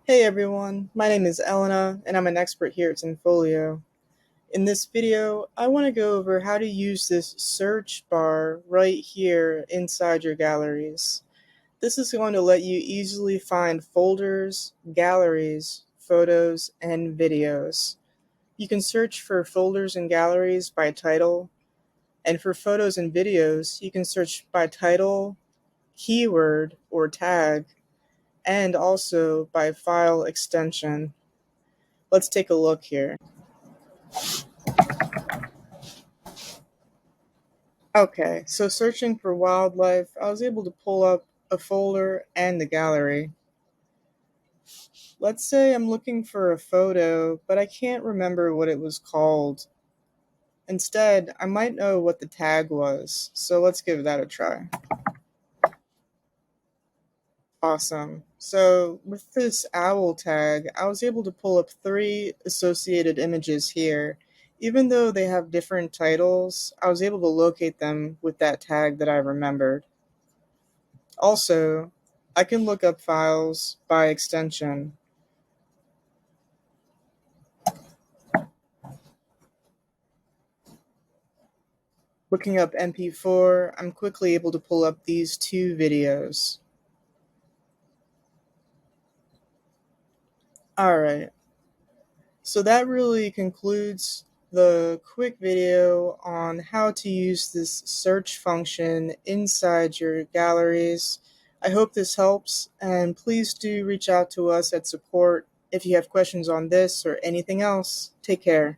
Hey everyone, my name is Eliina and I'm an expert here at Zenfolio. In this video, I want to go over how to use this search bar right here inside your galleries. This is going to let you easily find folders, galleries, photos, and videos. You can search for folders and galleries by title, and for photos and videos, you can search by title, keyword, or tag, and also by file extension. Let's take a look here. Okay, so searching for wildlife, I was able to pull up a folder and the gallery. Let's say I'm looking for a photo, but I can't remember what it was called. Instead, I might know what the tag was, so let's give that a try. Awesome. So with this owl tag, I was able to pull up 3 associated images here. Even though they have different titles, I was able to locate them with that tag that I remembered. Also, I can look up files by extension. Looking up MP4, I'm quickly able to pull up these 2 videos. Alright, so that really concludes the quick video on how to use this search function inside your galleries. I hope this helps, and please do reach out to us at support if you have questions on this or anything else. Take care.